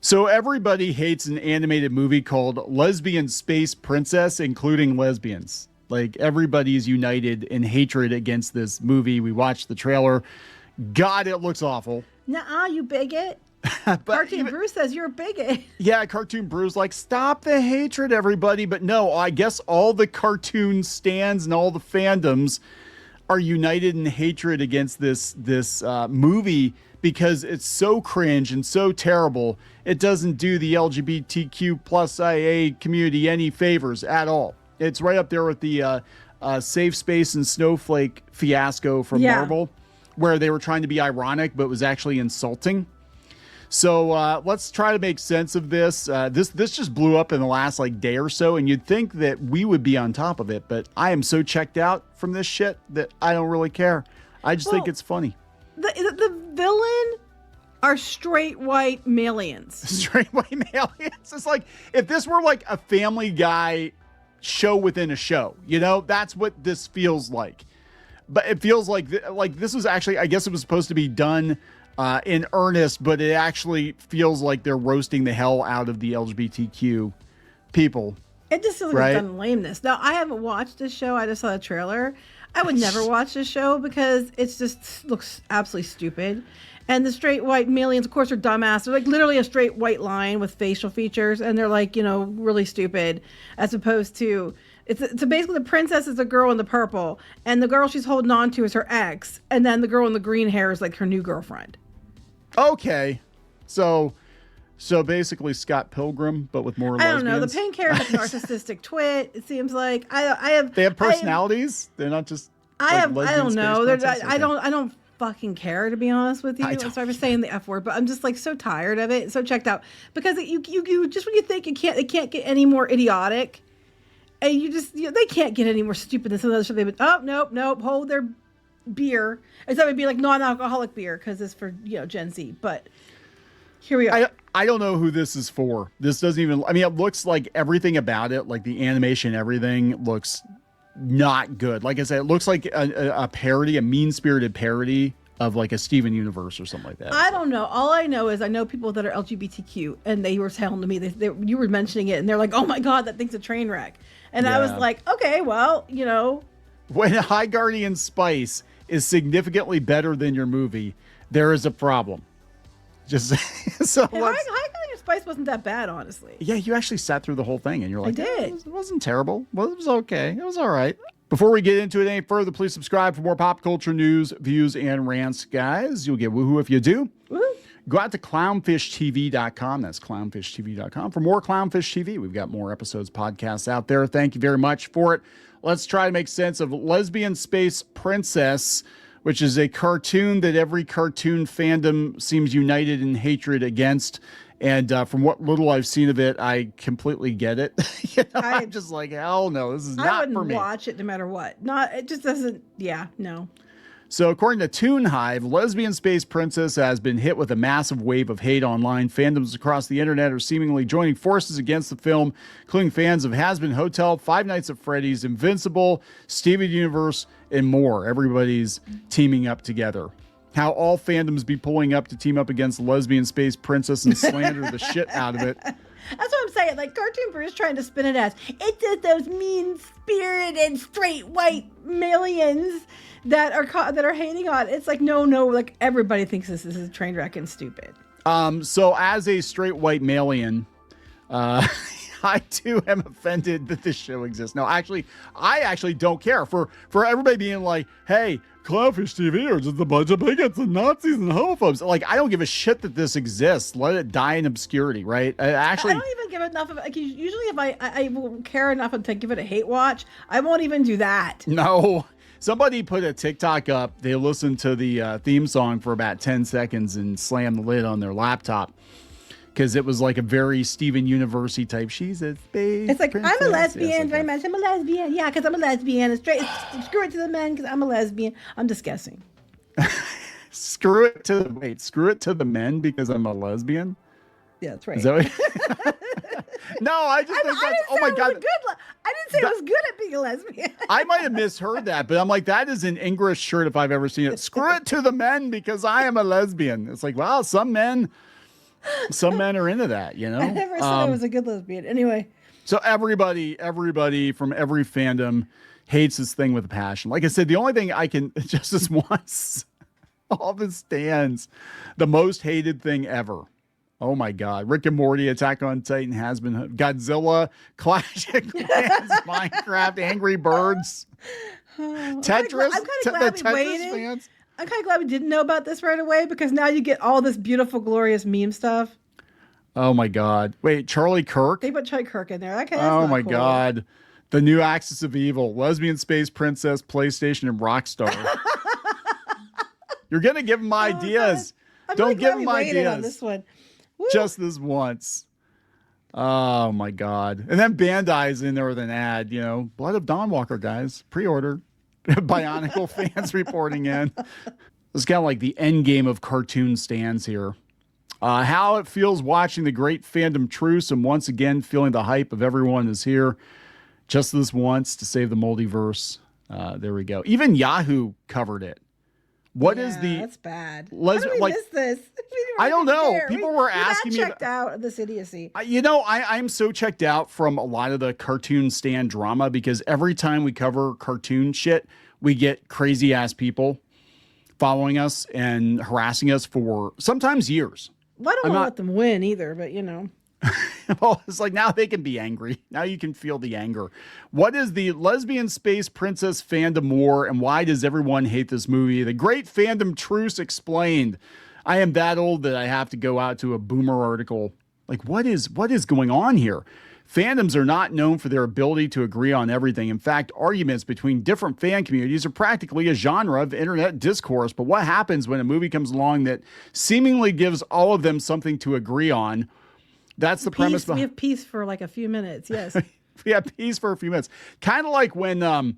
So everybody hates an animated movie called Lesbian Space Princess, including lesbians. Like everybody is united in hatred against this movie. We watched the trailer. God, it looks awful. Nuh-uh, you bigot. Cartoon Bruce says you're a bigot. Yeah, Cartoon Bruce like, stop the hatred, everybody. But no, I guess all the cartoon stands and all the fandoms are united in hatred against this movie because it's so cringe and so terrible. It doesn't do the LGBTQ plus IA community any favors at all. It's right up there with the Safe Space and Snowflake fiasco from Marvel, where they were trying to be ironic, but was actually insulting. So let's try to make sense of this. This just blew up in the last day or so, and you'd think that we would be on top of it, but I am so checked out from this shit that I don't really care. I just think it's funny. The villain are straight white malians. Straight white malians. It's like if this were like a Family Guy show within a show, that's what this feels like. But it feels like this was actually, I guess it was supposed to be done in earnest, but it actually feels like they're roasting the hell out of the LGBTQ people. It just feels like it's done lameness. Now, I haven't watched this show. I just saw a trailer. I would never watch this show because it just looks absolutely stupid. And the straight white malians, of course, are dumbass. They're like literally a straight white line with facial features. And they're like, really stupid, as opposed to... So basically the princess is a girl in the purple. And the girl she's holding on to is her ex. And then the girl in the green hair is like her new girlfriend. Okay. So basically Scott Pilgrim, but with more lesbians. I don't know. The pink hair is a narcissistic twit. It seems like They have personalities. They're not just. I don't know. I don't fucking care, to be honest with you. I'm sorry for saying the F word, but I'm just so tired of it, so checked out. Because you just when you think it can't get any more idiotic, and you just they can't get any more stupid than some of the other shit they've been. Oh nope, hold their beer. Except it'd be like non-alcoholic beer because it's for Gen Z, but. Here we are. I don't know who this is for. This doesn't even... I mean, it looks like everything about it, like the animation, everything looks not good. Like I said, it looks like a parody, a mean-spirited parody of like a Steven Universe or something like that. I don't know. All I know is I know people that are LGBTQ, and they were telling me, you were mentioning it, and they're like, oh my God, that thing's a train wreck. And I was like, okay, well, When High Guardian Spice is significantly better than your movie, there is a problem. Just so High Guardian Spice wasn't that bad, honestly. Yeah, you actually sat through the whole thing and you're like, I did. It wasn't terrible. Well, it was okay. It was all right. Before we get into it any further, please subscribe for more pop culture news, views, and rants, guys. You'll get woohoo if you do. Woo-hoo. Go out to clownfishtv.com. That's clownfishtv.com for more Clownfish TV. We've got more episodes, podcasts out there. Thank you very much for it. Let's try to make sense of Lesbian Space Princess, which is a cartoon that every cartoon fandom seems united in hatred against. And from what little I've seen of it, I completely get it. I'm just like, hell no, this is not for me. I wouldn't watch it no matter what. It just doesn't, no. So according to Toon Hive, Lesbian Space Princess has been hit with a massive wave of hate online. Fandoms across the internet are seemingly joining forces against the film, including fans of Has-Been Hotel, Five Nights at Freddy's, Invincible, Steven Universe, and more. Everybody's teaming up together. How all fandoms be pulling up to team up against Lesbian Space Princess and slander the shit out of it. That's what I'm saying. Like, Cartoon Bruce trying to spin it as, it's just those mean-spirited, straight white malians that are hating on. It's like, no, like everybody thinks this is a train wreck and stupid. So as a straight white malian, I too am offended that this show exists. No, actually, I actually don't care for everybody being like, hey, Clownfish TV are just a bunch of bigots and Nazis and homophobes. Like, I don't give a shit that this exists. Let it die in obscurity, right? I don't even give enough of it. Usually if I will care enough to give it a hate watch, I won't even do that. No. Somebody put a TikTok up. They listened to the theme song for about 10 seconds and slammed the lid on their laptop. Because it was like a very Steven Universe type. She's a space. It's like, princess. I'm a lesbian. Did I mention I'm a lesbian? Yeah, because I'm a lesbian. It's straight. Screw it to the men because I'm a lesbian. I'm just guessing. Screw it to the men because I'm a lesbian? Yeah, that's right. Is that what... No, I just think that's, oh my God. I didn't say I was good at being a lesbian. I might have misheard that, but I'm like, that is an English shirt if I've ever seen it. Screw it to the men because I am a lesbian. It's like, wow, some men Some men are into that, you know? I never said I was a good lesbian. Anyway. So everybody from every fandom hates this thing with a passion. Like I said, the only thing I can Justice wants all the stands, the most hated thing ever. Oh my God. Rick and Morty, Attack on Titan, has been Godzilla, Clash of Clans, Minecraft, Angry Birds, Tetris. I'm kind of glad we waited. Fans. I'm kind of glad we didn't know about this right away because now you get all this beautiful, glorious meme stuff. Oh my God. Wait, Charlie Kirk? They put Charlie Kirk in there. Okay, oh my cool. God. The new Axis of Evil, Lesbian Space Princess, PlayStation, and Rockstar. You're going to give them ideas. Don't give them ideas. On this one. Woo. Just this once. Oh my God. And then Bandai's in there with an ad, you know, Blood of Dawnwalker, guys. Pre-order. Bionicle fans reporting in. It's kind of like the end game of cartoon stands here. How it feels watching the great fandom truce and once again feeling the hype of everyone is here. Just this once to save the multiverse. There we go. Even Yahoo covered it. What is the... That's bad. How did we miss this? I don't know. People were asking me... checked out of this idiocy. You know, I'm so checked out from a lot of the cartoon stand drama because every time we cover cartoon shit, we get crazy-ass people following us and harassing us for sometimes years. Well, I don't want to let them win either, but you know. Well, it's like now they can be angry. Now you can feel the anger. What is the Lesbian Space Princess fandom war, and why does everyone hate this movie? The Great Fandom Truce explained. I am that old that I have to go out to a boomer article. Like, what is going on here? Fandoms are not known for their ability to agree on everything. In fact, arguments between different fan communities are practically a genre of internet discourse. But what happens when a movie comes along that seemingly gives all of them something to agree on? That's the premise. We have peace for like a few minutes. Yes. We have peace for a few minutes. Kind of like when it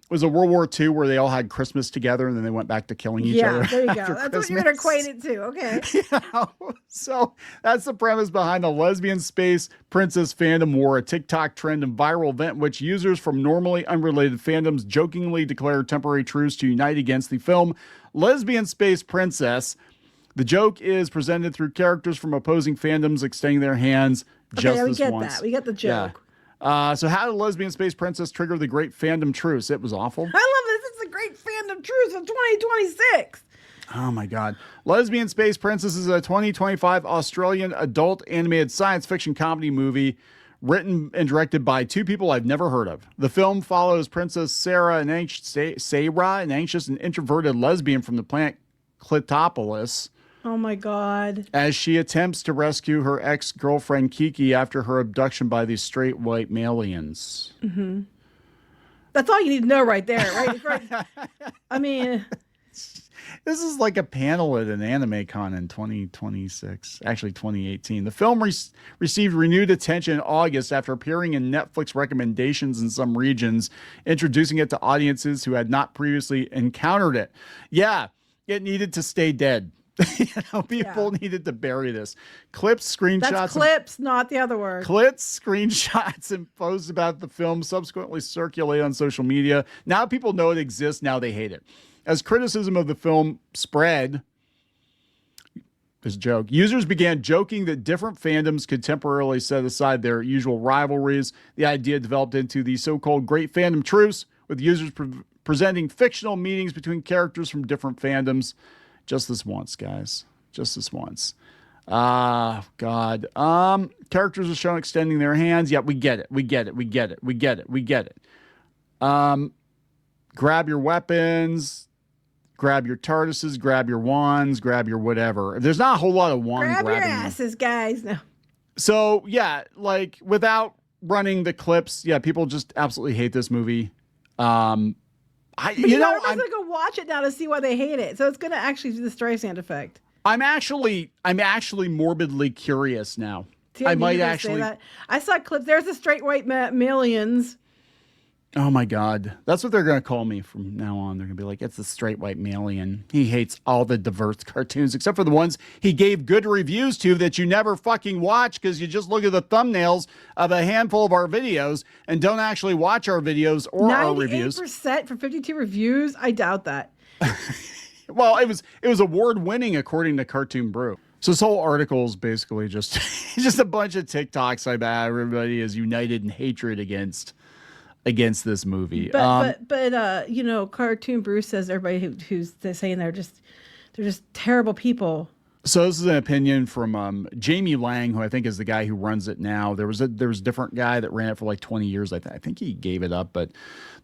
was a World War II where they all had Christmas together and then they went back to killing each other. Yeah, there you go. That's Christmas. What you're going to equate it to. Okay. Yeah. So that's the premise behind the Lesbian Space Princess fandom war, a TikTok trend and viral event in which users from normally unrelated fandoms jokingly declare temporary truce to unite against the film Lesbian Space Princess. The joke is presented through characters from opposing fandoms extending their hands just we this get once. That. We get the joke. Yeah. So how did Lesbian Space Princess trigger the great fandom truce? It was awful. I love this. It's the great fandom truce of 2026. Oh my God. Lesbian Space Princess is a 2025 Australian adult animated science fiction comedy movie written and directed by two people I've never heard of. The film follows Princess Sarah, an anxious and introverted lesbian from the planet Clitopolis. Oh my God. As she attempts to rescue her ex-girlfriend Kiki after her abduction by these straight white aliens. Mm-hmm. That's all you need to know right there, right? I mean... This is like a panel at an anime con in 2026, actually 2018. The film received renewed attention in August after appearing in Netflix recommendations in some regions, introducing it to audiences who had not previously encountered it. Yeah, it needed to stay dead. People needed to bury this. Clips, screenshots. That's clips, not the other word. Clips, screenshots, and posts about the film subsequently circulate on social media. Now people know it exists. Now they hate it. As criticism of the film spread, this joke, users began joking that different fandoms could temporarily set aside their usual rivalries. The idea developed into the so-called Great Fandom Truce, with users presenting fictional meetings between characters from different fandoms. Just this once, guys. Just this once. God. Characters are shown extending their hands. Yeah, we get it. We get it. We get it. We get it. We get it. Grab your weapons. Grab your TARDISes. Grab your wands. Grab your whatever. There's not a whole lot of wand grabbing. Grab your asses, guys. No. So, yeah, like, without running the clips, yeah, people just absolutely hate this movie. I'm going to go watch it now to see why they hate it. So it's going to actually do the Streisand effect. I'm actually morbidly curious now. I might actually. Say that. I saw clips. There's the straight white millions. Oh my God. That's what they're going to call me from now on. They're going to be like, it's the straight white alien. He hates all the diverse cartoons except for the ones he gave good reviews to that you never fucking watch because you just look at the thumbnails of a handful of our videos and don't actually watch our videos or our reviews. 98% for 52 reviews? I doubt that. Well, it was award winning according to Cartoon Brew. So this whole article is basically just just a bunch of TikToks about everybody is united in hatred against this movie. But you know, Cartoon Bruce says everybody who's saying they're just terrible people. So this is an opinion from Jamie Lang, who I think is the guy who runs it now. There was a different guy that ran it for like 20 years. I think he gave it up. But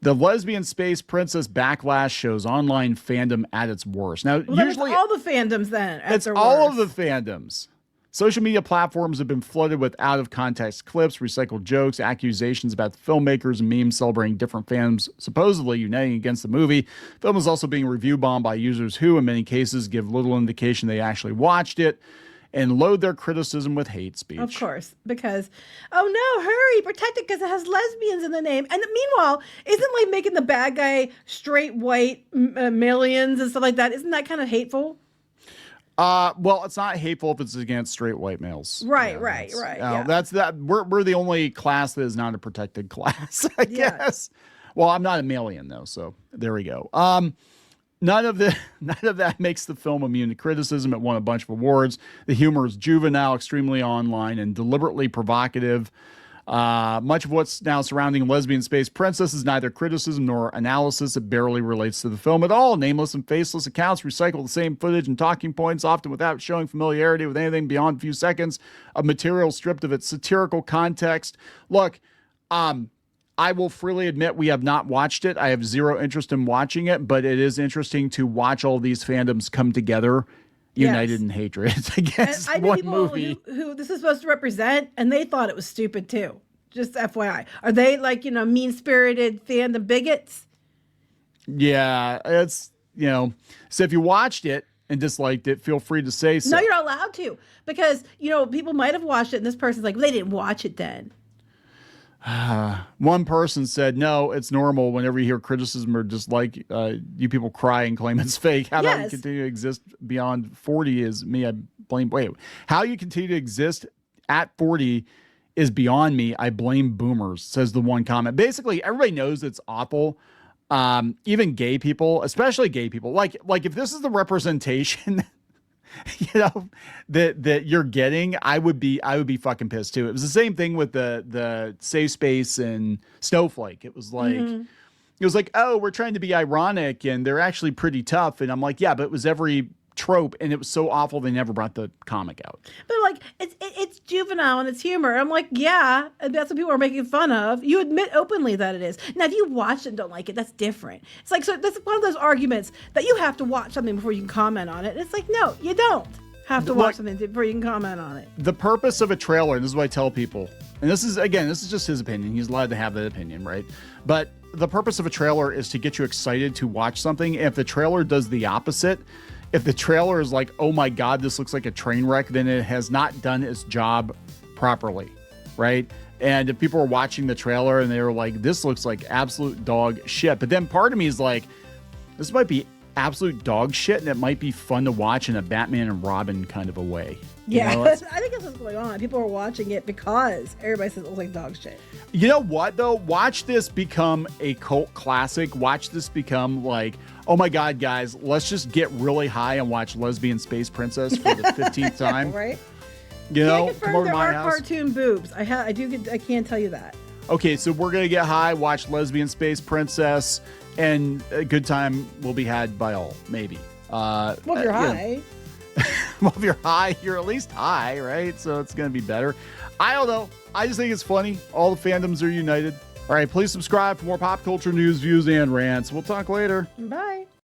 the Lesbian Space Princess Backlash shows online fandom at its worst. Now, Well, usually it's all the fandoms then. it's all of the fandoms. Social media platforms have been flooded with out-of-context clips, recycled jokes, accusations about the filmmakers, and memes celebrating different fandoms supposedly uniting against the movie. The film is also being review bombed by users who, in many cases, give little indication they actually watched it and load their criticism with hate speech. Of course, because, oh no, hurry, protect it because it has lesbians in the name. And meanwhile, isn't like making the bad guy straight white millions and stuff like that, isn't that kind of hateful? Well, it's not hateful if it's against straight white males. Right. Yeah. That's that. We're the only class that is not a protected class, I guess. Well, I'm not a Malian though, so there we go. None of that makes the film immune to criticism. It won a bunch of awards. The humor is juvenile, extremely online, and deliberately provocative. Much of what's now surrounding Lesbian Space Princess is neither criticism nor analysis. It barely relates to the film at all. Nameless and faceless accounts recycle the same footage and talking points, often without showing familiarity with anything beyond a few seconds of material stripped of its satirical context. Look, I will freely admit we have not watched it. I have zero interest in watching it, but it is interesting to watch all these fandoms come together united in hatred against one movie. Who this is supposed to represent, and they thought it was stupid too. Just FYI. Are they like, mean-spirited fandom bigots? Yeah, it's, so if you watched it and disliked it, feel free to say so. No, you're not allowed to, because, people might have watched it and this person's like, well, they didn't watch it then. One person said, no, it's normal whenever you hear criticism or dislike, you people cry and claim it's fake. How about you continue to exist beyond 40 is me. I blame. Wait, how you continue to exist at 40 is beyond me. I blame boomers, says the one comment. Basically, everybody knows it's awful. Even gay people, especially gay people, like if this is the representation that you're getting, I would be fucking pissed too. It was the same thing with the Safe Space and Snowflake. It was like, oh, we're trying to be ironic and they're actually pretty tough. And I'm like, yeah, but it was every trope and it was so awful they never brought the comic out. But like it's juvenile and it's humor. I'm like, yeah, and that's what people are making fun of. You admit openly that it is. Now, if you watch it and don't like it, that's different. It's like, so that's one of those arguments that you have to watch something before you can comment on it. And it's like, no, you don't have to watch something before you can comment on it. The purpose of a trailer, and this is what I tell people, and this is just his opinion. He's allowed to have that opinion, right? But the purpose of a trailer is to get you excited to watch something. If the trailer does the opposite, if the trailer is like, oh my God, this looks like a train wreck, then it has not done its job properly, right? And if people are watching the trailer and they're like, this looks like absolute dog shit. But then part of me is like, this might be absolute dog shit and it might be fun to watch in a Batman and Robin kind of a way. Yeah, I think that's what's going on. People are watching it because everybody says it looks like dog shit. You know what, though? Watch this become a cult classic. Watch this become like, oh my God, guys, let's just get really high and watch Lesbian Space Princess for the 15th time. Right? Come over to there my are house. cartoon boobs. I can't tell you that. Okay, so we're going to get high, watch Lesbian Space Princess, and a good time will be had by all, maybe. Well, if you're high. Well, if you're high, you're at least high, right? So it's going to be better. I don't know. I just think it's funny. All the fandoms are united. All right, please subscribe for more pop culture news, views, and rants. We'll talk later. Bye.